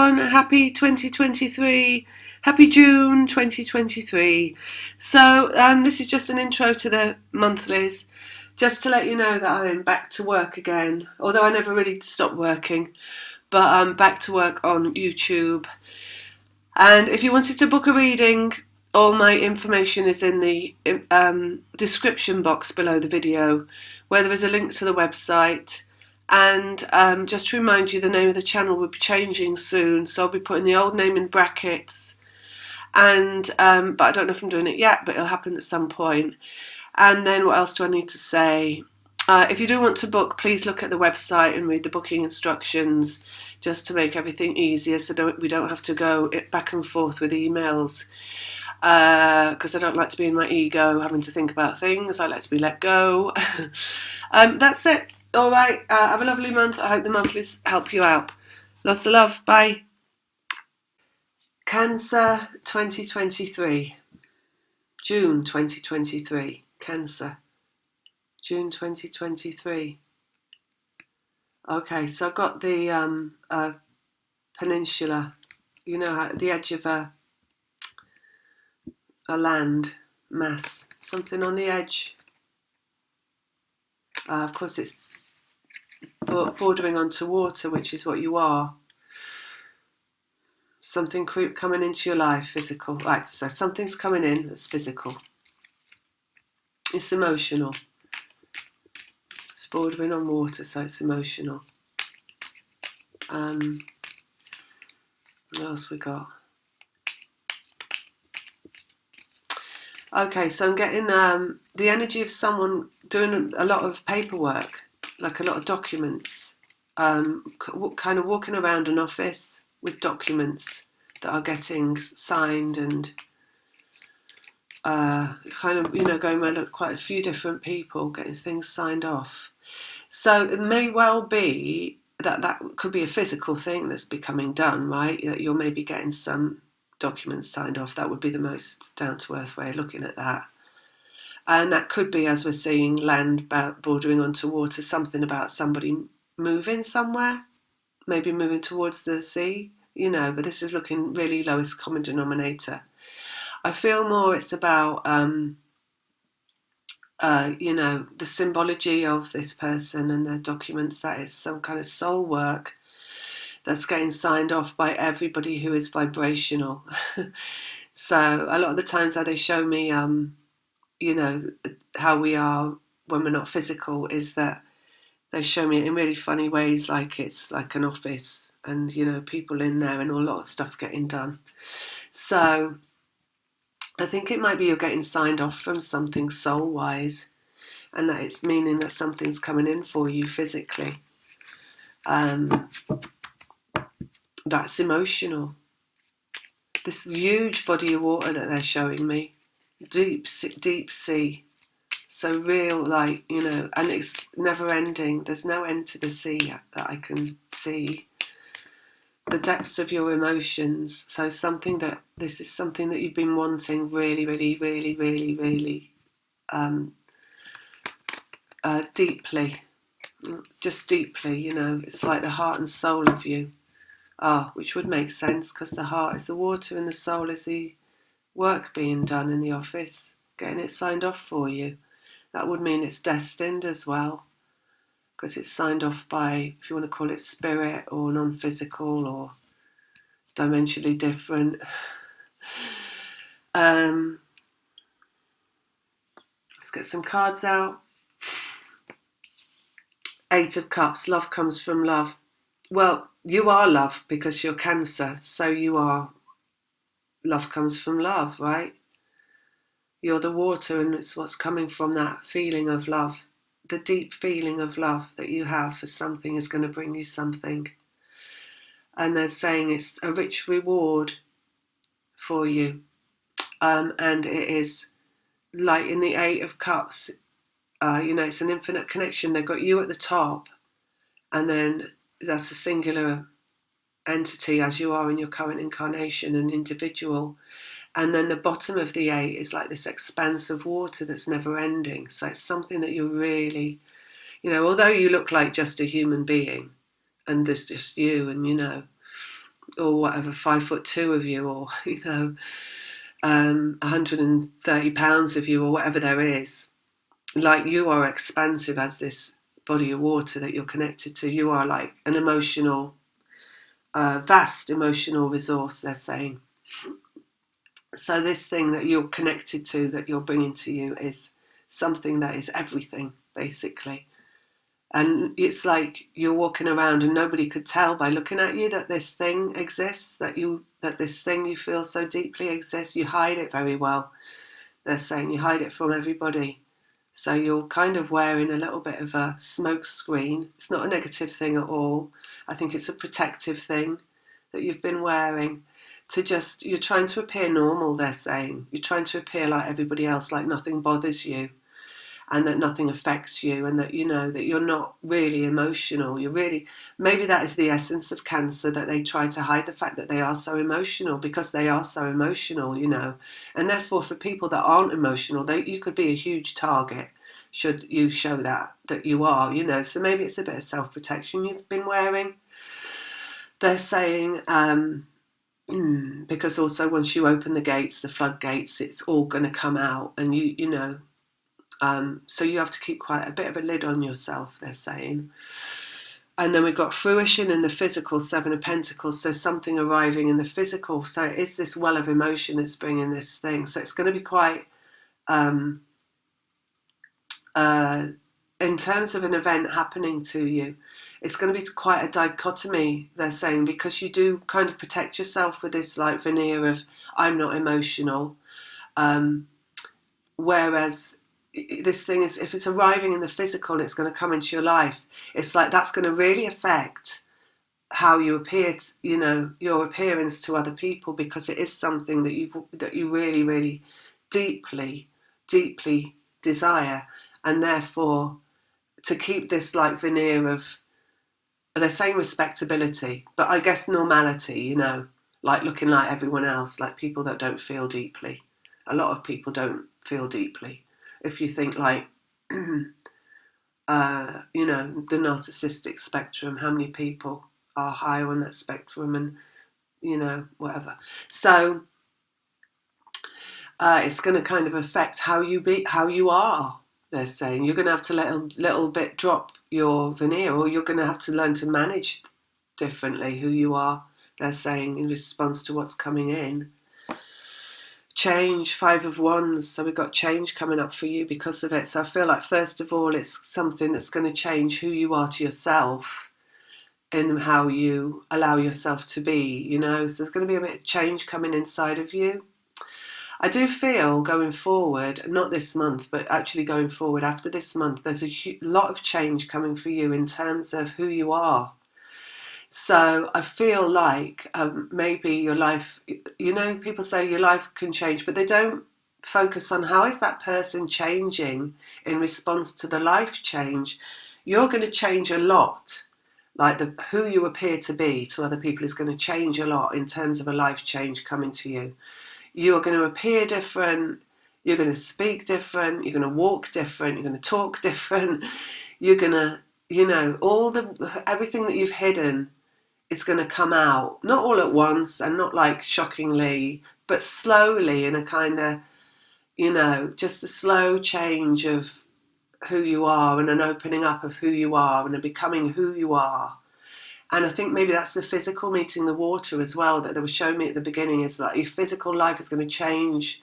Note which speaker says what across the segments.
Speaker 1: everyone. Happy 2023. Happy June 2023. So, this is just an intro to the monthlies, just to let you know that I'm back to work again. Although I never really stopped working, but I'm back to work on YouTube. And if you wanted to book a reading, all my information is in the description box below the video, where there is a link to the website. And just to remind you, the name of the channel will be changing soon, so I'll be putting the old name in brackets. And but I don't know if I'm doing it yet, but it'll happen at some point. And then what else do I need to say? If you do want to book, please look at the website and read the booking instructions, just to make everything easier, so we don't have to go back and forth with emails. Because I don't like to be in my ego, having to think about things. I like to be let go. That's it. All right. Have a lovely month. I hope the monthlies help you out. Lots of love. Bye. Cancer 2023. June 2023. Cancer. June 2023. Okay, so I've got the peninsula. You know, the edge of a land mass. Something on the edge. Of course, it's bordering onto water, which is what you are. Something coming into your life, physical. Right, so something's coming in that's physical. It's emotional. It's bordering on water, so it's emotional. What else we got? Okay, so I'm getting the energy of someone doing a lot of paperwork, like a lot of documents, kind of walking around an office with documents that are getting signed and kind of, going around quite a few different people getting things signed off. So it may well be that could be a physical thing that's becoming done, right? That you're maybe getting some documents signed off. That would be the most down-to-earth way of looking at that. And that could be, as we're seeing, land bordering onto water, something about somebody moving somewhere, maybe moving towards the sea, but this is looking really lowest common denominator. I feel more it's about, the symbology of this person and their documents, that is some kind of soul work that's getting signed off by everybody who is vibrational. So a lot of the times how they show me, how we are when we're not physical, is that they show me it in really funny ways, like it's like an office and, people in there and a lot of stuff getting done. So I think it might be you're getting signed off from something soul-wise, and that it's meaning that something's coming in for you physically. That's emotional. This huge body of water that they're showing me, deep sea, so real, and it's never ending. There's no end to the sea that I can see. The depths of your emotions. So this is something that you've been wanting really, really, really, really, really deeply. Just deeply, it's like the heart and soul of you. Which would make sense, because the heart is the water and the soul is the work being done in the office, getting it signed off for you. That would mean it's destined as well, because it's signed off by, if you want to call it spirit or non-physical or dimensionally different. Let's get some cards out. 8 of Cups, love comes from love. Well, you are love because you're Cancer, so you are, love comes from love, right? You're the water, and it's what's coming from that feeling of love. The deep feeling of love that you have for something is going to bring you something. And they're saying it's a rich reward for you. And it is like in the 8 of Cups, it's an infinite connection. They've got you at the top, and then that's a singular entity as you are in your current incarnation, an individual. And then the bottom of the 8 is like this expanse of water that's never ending. So it's something that you're really, although you look like just a human being and there's just you, and or whatever, 5'2" of you, or 130 pounds of you, or whatever there is. Like, you are expansive as this body of water that you're connected to. You are like an emotional, vast emotional resource, they're saying. So this thing that you're connected to, that you're bringing to you, is something that is everything, basically. And it's like you're walking around and nobody could tell by looking at you that this thing exists, that this thing you feel so deeply exists. You hide it very well. They're saying you hide it from everybody. So you're kind of wearing a little bit of a smoke screen. It's not a negative thing at all. I think it's a protective thing that you've been wearing. You're trying to appear normal, they're saying. You're trying to appear like everybody else, like nothing bothers you, and that nothing affects you, and that that you're not really emotional. Maybe that is the essence of Cancer, that they try to hide the fact that they are so emotional, because they are so emotional, and therefore for people that aren't emotional, you could be a huge target should you show that you are, so maybe it's a bit of self-protection you've been wearing, they're saying. Because also once you open the gates, the floodgates, it's all going to come out, and so you have to keep quite a bit of a lid on yourself, they're saying. And then we've got fruition in the physical, Seven of Pentacles, so something arriving in the physical. So it is this well of emotion that's bringing this thing. So it's going to be quite, in terms of an event happening to you, it's going to be quite a dichotomy, they're saying, because you do kind of protect yourself with this like veneer of I'm not emotional, whereas this thing is, if it's arriving in the physical and it's going to come into your life, it's like that's going to really affect how you appear, your appearance to other people, because it is something that you really, really deeply, deeply desire, and therefore to keep this like veneer of, they're saying respectability, but I guess normality, like looking like everyone else, like people that don't feel deeply. A lot of people don't feel deeply. If you think like, the narcissistic spectrum, how many people are higher on that spectrum, and, whatever. So it's going to kind of affect how you are, they're saying. You're going to have to let a little bit drop your veneer, or you're going to have to learn to manage differently who you are, they're saying, in response to what's coming in. Change, Five of Wands, so we've got change coming up for you because of it. So I feel like, first of all, it's something that's going to change who you are to yourself and how you allow yourself to be, So there's going to be a bit of change coming inside of you. I do feel going forward, not this month, but actually going forward after this month, there's a lot of change coming for you in terms of who you are. So I feel like maybe your life, people say your life can change, but they don't focus on how is that person changing in response to the life change. You're going to change a lot. Like who you appear to be to other people is going to change a lot in terms of a life change coming to you. You are going to appear different. You're going to speak different. You're going to walk different. You're going to talk different. You're going to, everything that you've hidden is going to come out, not all at once and not like shockingly, but slowly, in a kind of, just a slow change of who you are, and an opening up of who you are, and a becoming who you are. And I think maybe that's the physical meeting the water as well, that they were showing me at the beginning, is that your physical life is going to change.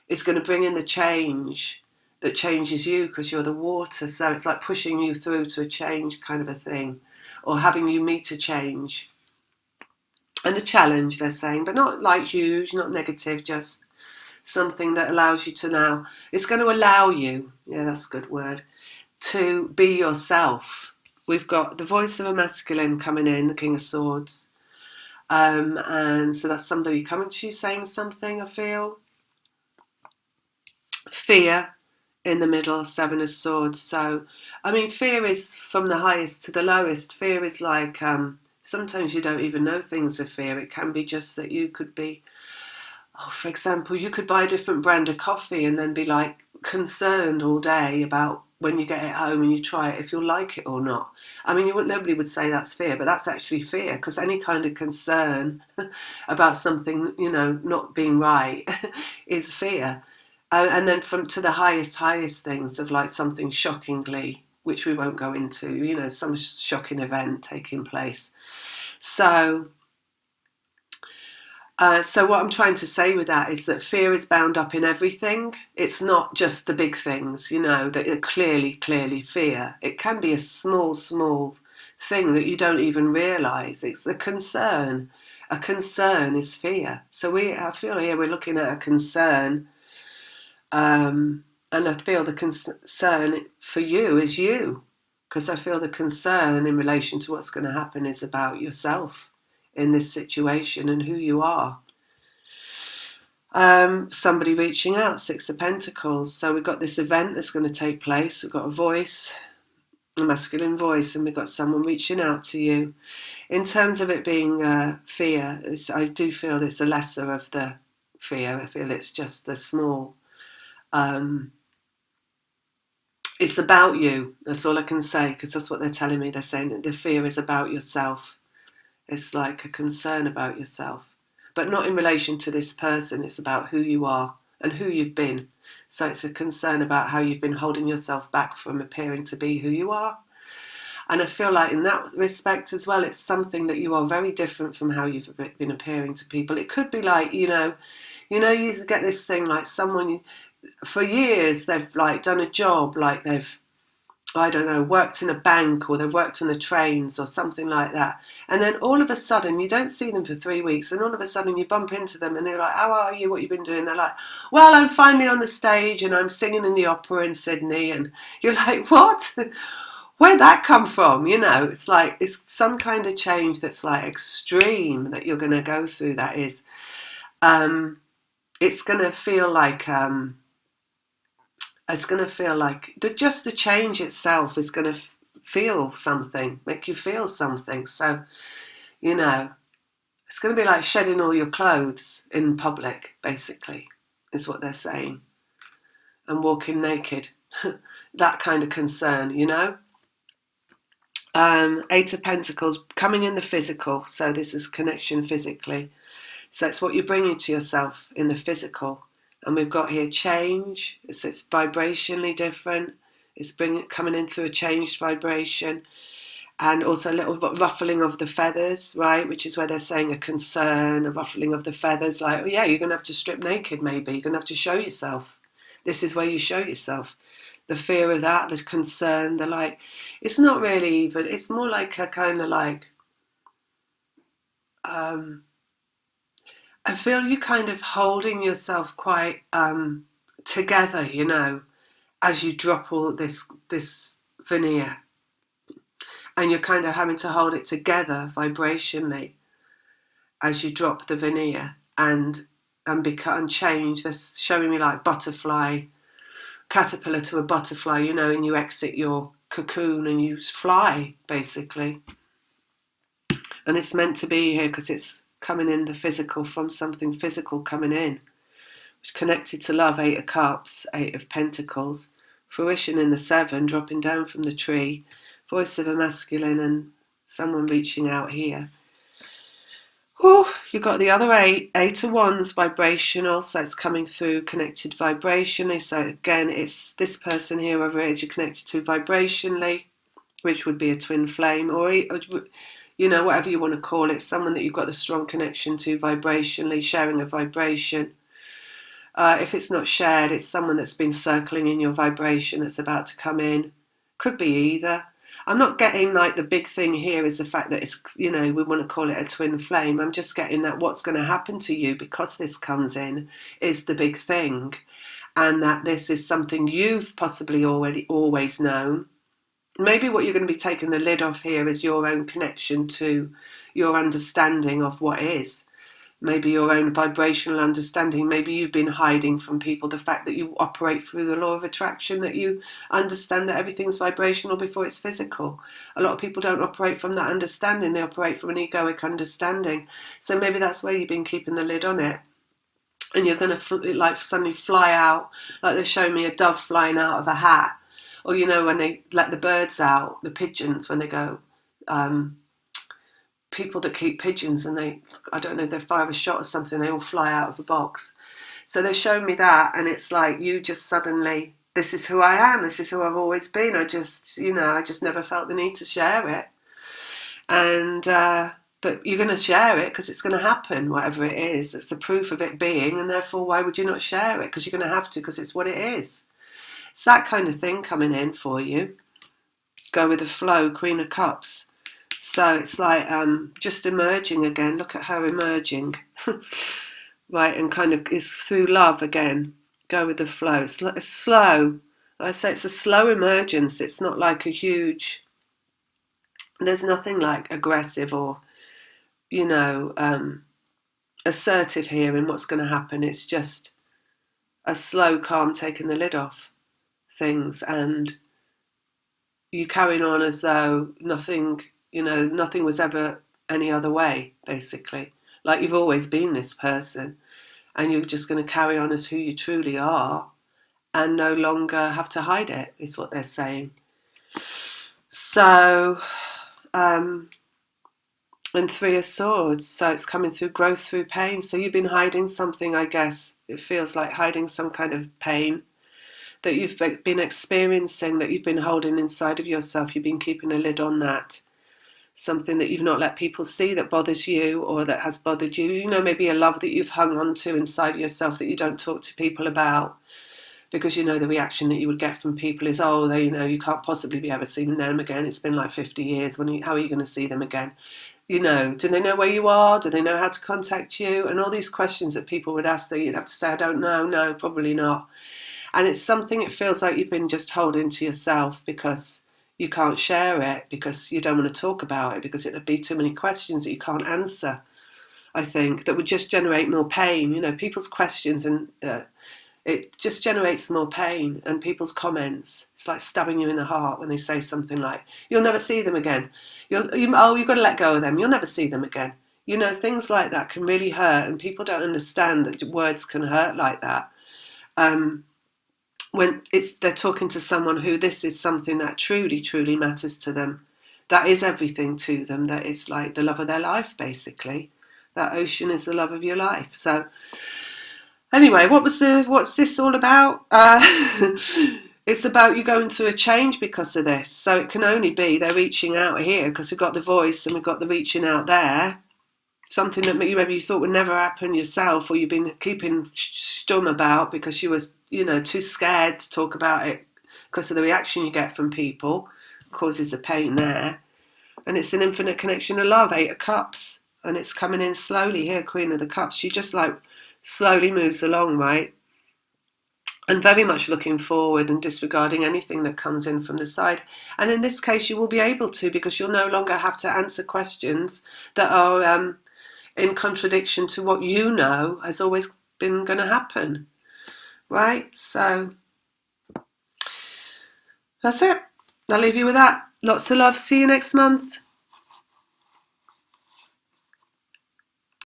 Speaker 1: It's going to bring in the change that changes you, because you're the water. So it's like pushing you through to a change kind of a thing, or having you meet a change. And a challenge, they're saying, but not like huge, not negative, just something that allows you to now, it's going to allow you, yeah, that's a good word, to be yourself. We've got the voice of a masculine coming in, the King of Swords. And so that's somebody coming to you saying something, I feel. Fear in the middle, Seven of Swords. So, fear is from the highest to the lowest. Fear is like, sometimes you don't even know things of fear. It can be just that you could be, for example, you could buy a different brand of coffee and then be like concerned all day about when you get it home and you try it, if you'll like it or not. I mean, nobody would say that's fear, but that's actually fear, because any kind of concern about something, not being right is fear. And then from to the highest things of like something shockingly, which we won't go into, some shocking event taking place. So what I'm trying to say with that is that fear is bound up in everything. It's not just the big things, that are clearly fear. It can be a small thing that you don't even realise. It's a concern. A concern is fear. So I feel here we're looking at a concern, and I feel the concern for you is you, because I feel the concern in relation to what's going to happen is about yourself in this situation and who you are. Somebody reaching out, Six of Pentacles. So we've got this event that's going to take place. We've got a voice, a masculine voice, and we've got someone reaching out to you. In terms of it being fear, I do feel it's a lesser of the fear. I feel it's just the small. It's about you. That's all I can say, because that's what they're telling me. They're saying that the fear is about yourself. It's like a concern about yourself, but not in relation to this person. It's about who you are and who you've been. So it's a concern about how you've been holding yourself back from appearing to be who you are. And I feel like in that respect as well, it's something that you are very different from how you've been appearing to people. It could be like, you get this thing like someone, for years they've like done a job, like they've, I don't know, worked in a bank, or they've worked on the trains or something like that. And then all of a sudden, you don't see them for 3 weeks, and all of a sudden you bump into them and they're like, how are you? What have you been doing? They're like, well, I'm finally on the stage and I'm singing in the opera in Sydney. And you're like, what? Where'd that come from? It's like, it's some kind of change that's like extreme that you're going to go through. That is, it's going to feel like, just the change itself is going to feel something, make you feel something. So, it's going to be like shedding all your clothes in public, basically, is what they're saying. And walking naked. That kind of concern, Eight of Pentacles, coming in the physical. So this is connection physically. So it's what you're bringing to yourself in the physical. And we've got here change. So it's vibrationally different. It's coming in through a changed vibration. And also a little ruffling of the feathers, right? Which is where they're saying a concern, a ruffling of the feathers. Like, oh yeah, you're going to have to strip naked maybe. You're going to have to show yourself. This is where you show yourself. The fear of that, the concern, the like. It's not really even, it's more like a kind of like, I feel you kind of holding yourself quite together, as you drop all this veneer. And you're kind of having to hold it together vibrationally as you drop the veneer and change. They're showing me like butterfly, caterpillar to a butterfly, and you exit your cocoon and you fly, basically. And it's meant to be here because it's coming in the physical, from something physical coming in, which connected to love. Eight of Cups, Eight of Pentacles, fruition in the Seven, dropping down from the tree, voice of a masculine and someone reaching out here. Oh, you've got the other Eight of Wands, vibrational, so it's coming through connected vibrationally. So again, it's this person here, whoever it is you're connected to vibrationally, which would be a twin flame, or whatever you want to call it, someone that you've got a strong connection to vibrationally, sharing a vibration. If it's not shared, it's someone that's been circling in your vibration that's about to come in. Could be either. I'm not getting like the big thing here is the fact that it's, we want to call it a twin flame. I'm just getting that what's going to happen to you because this comes in is the big thing. And that this is something you've possibly always known. Maybe what you're going to be taking the lid off here is your own connection to your understanding of what is. Maybe your own vibrational understanding. Maybe you've been hiding from people the fact that you operate through the law of attraction, that you understand that everything's vibrational before it's physical. A lot of people don't operate from that understanding. They operate from an egoic understanding. So maybe that's where you've been keeping the lid on it. And you're going to suddenly fly out, like they're showing me a dove flying out of a hat, Or, when they let the birds out, the pigeons, when they go, people that keep pigeons and I don't know, they fire a shot or something, they all fly out of the box. So they showed me that, and it's like, you just suddenly, this is who I am, this is who I've always been. I just never felt the need to share it. And, but you're going to share it because it's going to happen, whatever it is. It's the proof of it being, and therefore, why would you not share it? Because you're going to have to, because it's what it is. It's that kind of thing coming in for you. Go with the flow, Queen of Cups. So it's like just emerging again. Look at her emerging. Right, and kind of is through love again. Go with the flow. It's slow. I say it's a slow emergence. It's not like a huge... There's nothing like aggressive or, assertive here in what's going to happen. It's just a slow, calm taking the lid off things, and you carrying on as though nothing was ever any other way, basically. Like you've always been this person, and you're just going to carry on as who you truly are and no longer have to hide it, is what they're saying. So, and Three of Swords, so it's coming through growth through pain. So you've been hiding something, I guess. It feels like hiding some kind of pain that you've been experiencing, that you've been holding inside of yourself. You've been keeping a lid on that. Something that you've not let people see that bothers you or that has bothered you. Maybe a love that you've hung on to inside yourself that you don't talk to people about, because the reaction that you would get from people is, oh, you can't possibly be ever seeing them again. It's been like 50 years. How are you going to see them again? Do they know where you are? Do they know how to contact you? And all these questions that people would ask that you'd have to say, I don't know. No, probably not. And it's something, it feels like you've been just holding to yourself because you can't share it, because you don't want to talk about it, because it would be too many questions that you can't answer, I think, that would just generate more pain. People's questions, and it just generates more pain. And people's comments, it's like stabbing you in the heart when they say something like, you'll never see them again. You've got to let go of them. You'll never see them again. Things like that can really hurt, and people don't understand that words can hurt like that. When they're talking to someone who this is something that truly, truly matters to them. That is everything to them. That is like the love of their life, basically. That ocean is the love of your life. So anyway, what's this all about? It's about you going through a change because of this. So it can only be they're reaching out here, because we've got the voice and we've got the reaching out there. Something that maybe you thought would never happen yourself, or you've been keeping stum about because you were, too scared to talk about it because of the reaction you get from people. Causes the pain there. And it's an infinite connection of love, 8 of Cups. And it's coming in slowly here, Queen of the Cups. She just like slowly moves along, right? And very much looking forward and disregarding anything that comes in from the side. And in this case, you will be able to, because you'll no longer have to answer questions that are in contradiction to what has always been going to happen. Right? So that's it. I'll leave you with that. Lots of love. See you next month.